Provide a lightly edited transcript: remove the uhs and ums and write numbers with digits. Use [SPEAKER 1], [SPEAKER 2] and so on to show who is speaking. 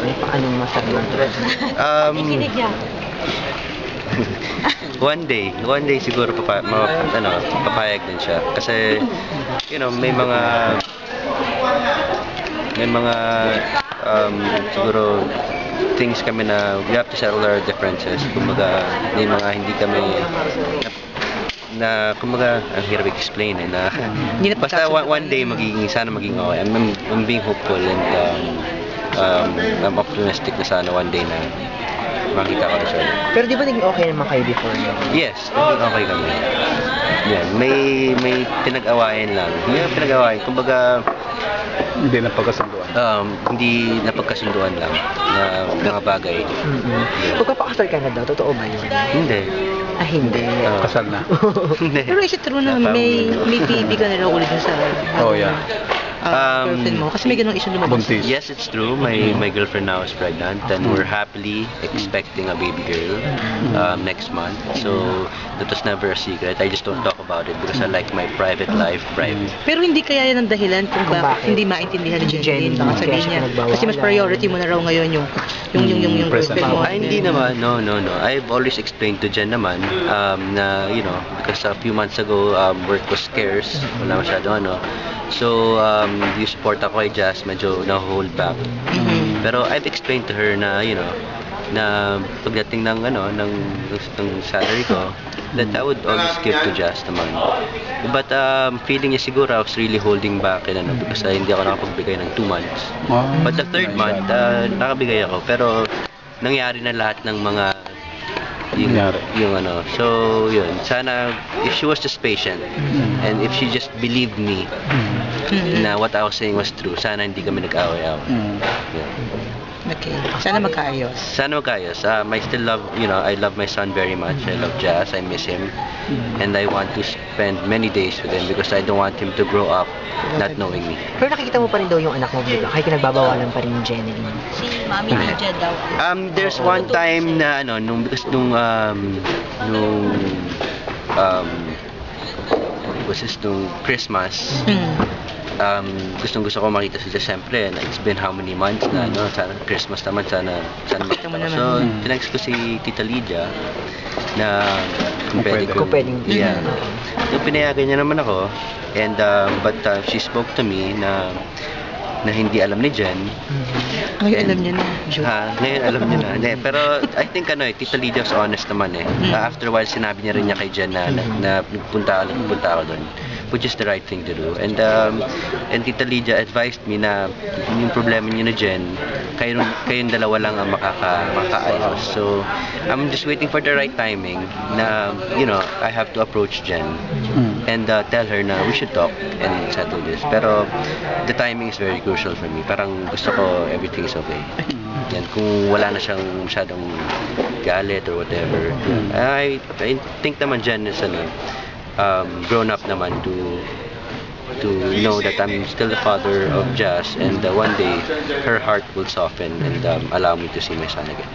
[SPEAKER 1] okay? Paanong masarap?
[SPEAKER 2] One day siguro papayag din siya. Kasi, you know, may mga siguro things kami na we have to settle our differences. Kumbaga, may mga hindi kami kumbaga, ang hirap explain na basta one day sana maging okay. I'm being hopeful and I'm optimistic na sana one day na makita ko rin siya.
[SPEAKER 1] Pero di ba naging okay naman kayo before?
[SPEAKER 2] Yes, naging okay kami. Yan, may pinag-awayan lang. Kumbaga,
[SPEAKER 3] hindi napagkasunduan lang na mga bagay.
[SPEAKER 1] Magpapakasal ka na daw, totoo ba yun?
[SPEAKER 2] Hindi.
[SPEAKER 1] Hindi.
[SPEAKER 3] Kasal na.
[SPEAKER 2] Hindi.
[SPEAKER 4] Pero is it true na may baby ka na raw ulit sa
[SPEAKER 3] yeah.
[SPEAKER 4] girlfriend mo? Kasi may ganung issue lumabas.
[SPEAKER 3] Buntis.
[SPEAKER 2] Yes, it's true. My girlfriend now is pregnant and we're happily expecting a baby girl next month. So that was never a secret. I just don't talk about it because I like my private life private.
[SPEAKER 4] Pero hindi kaya yan ang dahilan kung bakit hindi maintindihan ni Jenny. Baka sabihin niya, kasi mas priority mo na raw ngayon yung girlfriend mo.
[SPEAKER 2] Hindi naman. No. I've always explained to Jen naman na, you know, because a few months ago work was scarce. Wala masyado So, yung support ako kay Jazz, medyo na-hold back. Pero I've explained to her na, you know, na pagdating ng salary ko, that I would always give to Jazz naman. But feeling niya siguro I was really holding back because hindi ako nakapagbigay ng 2 months. But the 3rd month, nakabigay ako. Pero nangyari na lahat ng mga so yun, sana if she was just patient and if she just believed me na what I was saying was true, sana hindi kami nag-away-away.
[SPEAKER 4] Okay, sana magkaayos.
[SPEAKER 2] I still love, you know, I love my son very much. I love Jazz, I miss him, and I want to spend many days with him because I don't want him to grow up not knowing me.
[SPEAKER 1] Pero nakikita mo pa rin daw yung anak mo, di ba? Kaya pinagbabawalan pa rin ni Jenny.
[SPEAKER 4] Si Mami Lydia daw.
[SPEAKER 2] There's one time na nung Christmas, gustong-gusto ko makita si Jess. Siyempre, it's been how many months na, sana Christmas naman, sana makita ko. So, tinext ko si Tita Lydia na kung pwedeng. Yeah. So, pinayagan niya naman ako, and but she spoke to me na hindi alam ni Jen.
[SPEAKER 4] Ngayon alam niya na.
[SPEAKER 2] Ngayon alam niya na. Pero I think Tita Lydia was honest naman After a while, sinabi niya rin kay Jen na punta ako doon. Which is the right thing to do. And Tita Lydia advised me na yung problema niyo na Jen, kayong dalawa lang ang makakaayos. So, I'm just waiting for the right timing na, you know, I have to approach Jen and tell her na we should talk and settle this. Pero the timing is very crucial for me. Parang gusto ko everything is okay. Yan, kung wala na siyang masyadong galit or whatever. I think naman Jen is grown up naman to know that I'm still the father of Jazz, and one day her heart will soften and allow me to see my son again.